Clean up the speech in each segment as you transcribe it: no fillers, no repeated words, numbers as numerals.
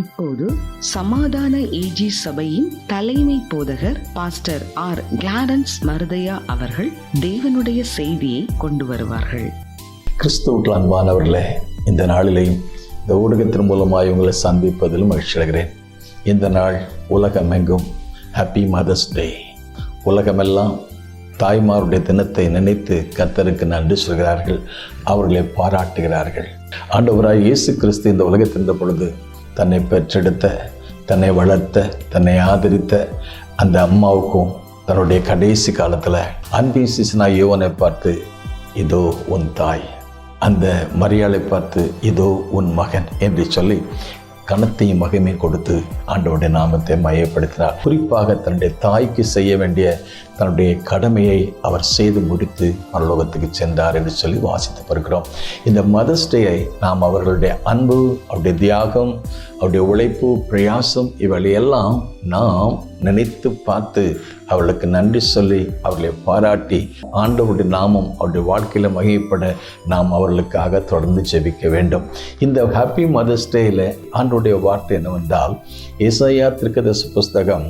இப்போது சமாதான ஏஜி சபையின் தலைமை போதகர் பாஸ்டர் ஆர் கிளாரன்ஸ் மருதையா அவர்கள் தேவனுடைய செய்தியை கொண்டு வருவார்கள். கிறிஸ்துவுக்குள் அன்பானவர்களே, இந்த நாளிலேயும் இந்த ஊடகத்தின் மூலமாக உங்களை சந்திப்பதிலும் மகிழ்ச்சி அடைகிறேன். இந்த நாள் உலகமெங்கும் ஹாப்பி மதர்ஸ் டே. உலகமெல்லாம் தாய்மாருடைய தினத்தை நினைத்து கர்த்தருக்கு நன்றி சொல்கிறார்கள், அவர்களை பாராட்டுகிறார்கள். ஆண்டவராய் இயேசு கிறிஸ்து இந்த உலகத்தில் இருந்த பொழுது தன்னை பெற்றெடுத்த, தன்னை வளர்த்த, தன்னை ஆதரித்த அந்த அம்மாவுக்கும் தன்னுடைய கடைசி காலத்தில் அன்பின் சிசனாய் யோவானை பார்த்து இதோ உன் தாய், அந்த மரியாளை பார்த்து இதோ உன் மகன் என்று சொல்லி கனத்தையும் மகிமையும் கொடுத்து ஆண்டவருடைய நாமத்தை மையப்படுத்தினார். குறிப்பாக தன்னுடைய தாய்க்கு செய்ய வேண்டிய தன்னுடைய கடமையை அவர் செய்து முடித்து பரலோகத்துக்கு சென்றார் என்று சொல்லி வாசித்து பார்க்கிறோம். இந்த மதர்ஸ் டேயை நாம் அவர்களுடைய அன்பு, அவருடைய தியாகம், அவருடைய உழைப்பு, பிரயாசம் இவையெல்லாம் நாம் நினைத்து பார்த்து அவர்களுக்கு நன்றி சொல்லி அவர்களை பாராட்டி ஆண்டவருடைய நாமம் அவருடைய வாழ்க்கையில் மகிமைப்பட நாம் அவர்களுக்காக தொடர்ந்து ஜெபிக்க வேண்டும். இந்த ஹாப்பி மதர்ஸ் டேயில் ஆண்டவருடைய வார்த்தை என்னவென்றால், ஏசாயா தீர்க்கதரிசி புஸ்தகம்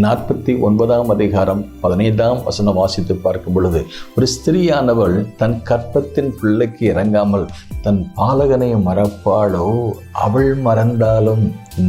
49 அதிகாரம் 15 வசனம் வாசித்து பார்க்கும் பொழுது, ஒரு ஸ்திரீயானவள் தன் கற்பத்தின் பிள்ளைக்கு இறங்காமல் தன் பாலகனை மறப்பாளோ? அவள் மறந்தாலும்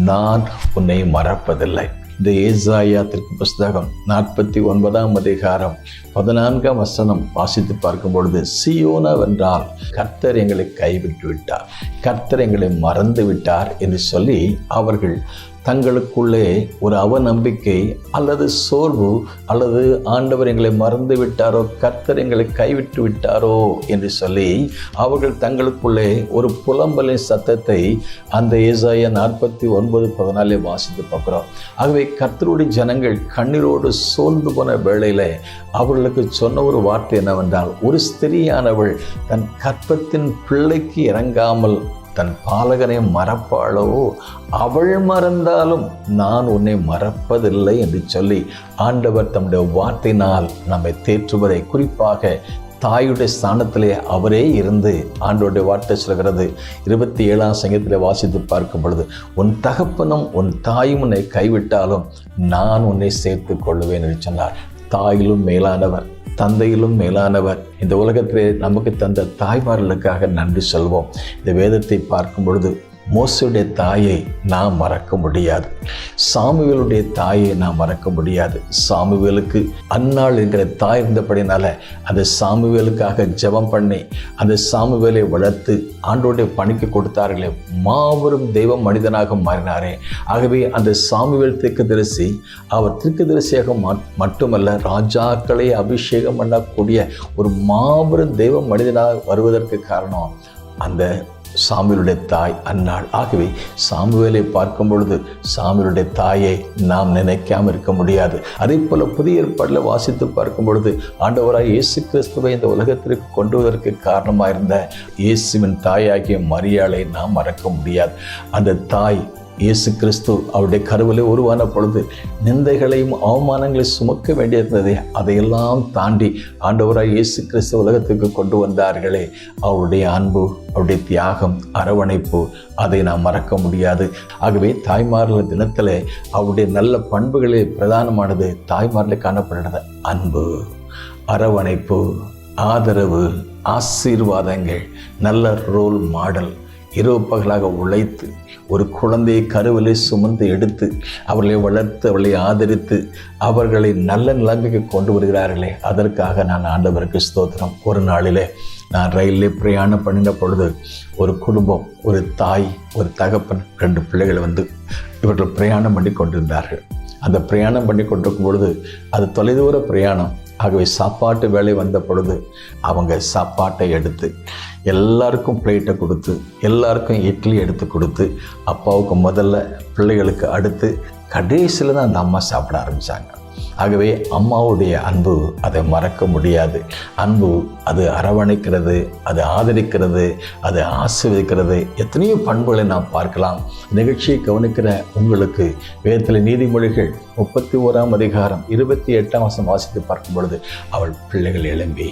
நான் உன்னை மறப்பதில்லை. இந்த ஏசாயா தீர்க்க புஸ்தகம் 49 அதிகாரம் 14 வசனம் வாசித்து பார்க்கும் பொழுது, சீயோனவென்றால் கர்த்தர் எங்களை கைவிட்டு விட்டார், கர்த்தர் எங்களை மறந்து விட்டார் என்று சொல்லி அவர்கள் தங்களுக்குள்ளே ஒரு அவநம்பிக்கை அல்லது சோர்வு அல்லது ஆண்டவர் எங்களை மறந்து விட்டாரோ, கர்த்தர் எங்களை கைவிட்டு விட்டாரோ என்று சொல்லி அவர்கள் தங்களுக்குள்ளே ஒரு புலம்பலின் சத்தத்தை அந்த ஏசாயா 49:14 வாசித்து பார்க்கிறோம். ஆகவே கர்த்தருடைய ஜனங்கள் கண்ணீரோடு சோர்ந்து போன வேளையில் அவர்களுக்கு சொன்ன ஒரு வார்த்தை என்னவென்றால், ஒரு ஸ்திரீயானவள் தன் கற்பத்தின் பிள்ளைக்கு இறங்காமல் தன் பாலகனை மறப்பாளோ? அவள் மறந்தாலும் நான் உன்னை மறப்பதில்லை என்று சொல்லி ஆண்டவர் தம்முடைய வார்த்தையினால் நம்மை தேற்றுவதை, குறிப்பாக தாயுடைய ஸ்தானத்திலே அவரே இருந்து ஆண்டவருடைய வார்த்தை சொல்கிறது. 27 சங்கீதத்தில் வாசித்து பார்க்கும் பொழுது, உன் தகப்பனும் உன் தாயும் உன்னை கைவிட்டாலும் நான் உன்னை சேர்த்து கொள்ளுவேன் என்று சொன்னார். தாயிலும் மேலானவர், தந்தையிலும் மேலானவர். இந்த உலகத்திலே நமக்கு தந்த தாய்மார்களுக்காக நன்றி சொல்வோம். இந்த வேதத்தை பார்க்கும் பொழுது மோசேயுடைய தாயை நாம் மறக்க முடியாது, சாமுவேலுடைய தாயை நாம் மறக்க முடியாது. சாமுவேலுக்கு அன்னாள் என்கிற தாய் இருந்தபடினால அந்த சாமுவேலுக்காக ஜெபம் பண்ணி அந்த சாமுவேலை வளர்த்து ஆண்டோடைய பணிக்கு கொடுத்தார்களே, மாபெரும் தெய்வ மனிதனாக மாறினாரே. ஆகவே அந்த சாமுவேல் தீர்க்கதரிசி அவர் தீர்க்கதரிசியாக மட்டுமல்ல, ராஜாக்களை அபிஷேகம் பண்ணக்கூடிய ஒரு மாபெரும் தெய்வ மனிதனாக வருவதற்கு காரணம் அந்த சாமுவேலுடைய தாய் அன்னாள். ஆகவே சாமுவேலை பார்க்கும் பொழுது சாமுவேலுடைய தாயை நாம் நினைக்காமல் இருக்க முடியாது. அதே போல புதிய ஏற்பாட்டில் வாசித்து பார்க்கும் பொழுது ஆண்டவராய் இயேசு கிறிஸ்துவை இந்த உலகத்திற்கு கொண்டு வருவதற்கு காரணமாயிருந்த இயேசுவின் தாயாகிய மரியாளை நாம் மறக்க முடியாது. அந்த தாய் இயேசு கிறிஸ்து அவருடைய கருவிலே உருவான பொழுது நிந்தைகளையும் அவமானங்களையும் சுமக்க வேண்டியிருந்ததை அதையெல்லாம் தாண்டி ஆண்டவராய் இயேசு கிறிஸ்து உலகத்துக்கு கொண்டு வந்தார்களே, அவருடைய அன்பு, அவருடைய தியாகம், அரவணைப்பு, அதை நாம் மறக்க முடியாது. ஆகவே தாய்மார்கள் தினத்தில் அவருடைய நல்ல பண்புகளில் பிரதானமானது தாய்மாரில் காணப்படுகிறது அன்பு, அரவணைப்பு, ஆதரவு, ஆசீர்வாதங்கள், நல்ல ரோல் மாடல். இரவு பகலாக உழைத்து ஒரு குழந்தையை கருவிலே சுமந்து எடுத்து அவர்களை வளர்த்து அவர்களை ஆதரித்து அவர்களை நல்ல நிலைமைக்கு கொண்டு வருகிறார்களே, அதற்காக நான் ஆண்டவருக்கு ஸ்தோத்திரம். ஒரு நாளிலே நான் ரயிலே பிரயாணம் பண்ணின பொழுது ஒரு குடும்பம், ஒரு தாய், ஒரு தகப்பன், 2 பிள்ளைகள் இவர்கள் பிரயாணம் பண்ணி கொண்டிருந்தார்கள். அந்த பிரயாணம் பண்ணி கொண்டிருக்கும் பொழுது அது தொலைதூர பிரயாணம். ஆகவே சாப்பாட்டு வேலை வந்த பொழுது அவங்க சாப்பாட்டை எடுத்து எல்லாருக்கும் பிளேட்டை கொடுத்து, எல்லாருக்கும் இட்லி எடுத்து கொடுத்து, அப்பாவுக்கு முதல்ல, பிள்ளைகளுக்கு அடுத்து, கடைசியில் தான் அந்த அம்மா சாப்பிட ஆரம்பித்தாங்க. ஆகவே அம்மாவுடைய அன்பு அதை மறக்க முடியாது. அன்பு அது அரவணைக்கிறது, அது ஆதரிக்கிறது, அது ஆசீர்வதிக்கிறது. எத்தனையோ பண்புகளை நாம் பார்க்கலாம். நிகழ்ச்சியை கவனிக்கிற உங்களுக்கு வேதத்தில் நீதிமொழிகள் 31 அதிகாரம் 28 வசனம் வாசித்து பார்க்கும் பொழுது, அவள் பிள்ளைகள் எழும்பி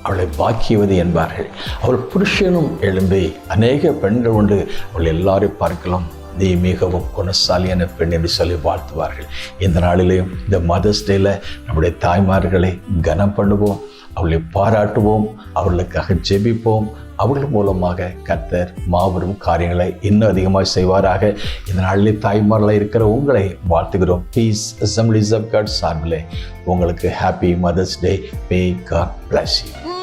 அவளை பாக்கியவதி என்பார்கள், அவள் புருஷனும் எழும்பி, அநேக பெண்கள் உண்டு, அவள் எல்லாரையும் பார்க்கலாம் நீ மிகவும் குணசாலியான பெண் என்று சொல்லி வாழ்த்துவார்கள். இந்த நாளிலேயும் இந்த மதர்ஸ் டேல நம்முடைய தாய்மார்களை கனம் பண்ணுவோம், அவர்களை பாராட்டுவோம், அவர்களுக்காக ஜெபிப்போம். அவர்கள் மூலமாக கர்த்தர் மாபெரும் காரியங்களை இன்னும் அதிகமாக செய்வாராக. இந்த நாளிலே தாய்மார்களாக இருக்கிற உங்களை வாழ்த்துகிறோம். பீஸ் அசம்பிளிஸ் ஆஃப் காட் சார்பிலே உங்களுக்கு happy mother's day. May God bless you.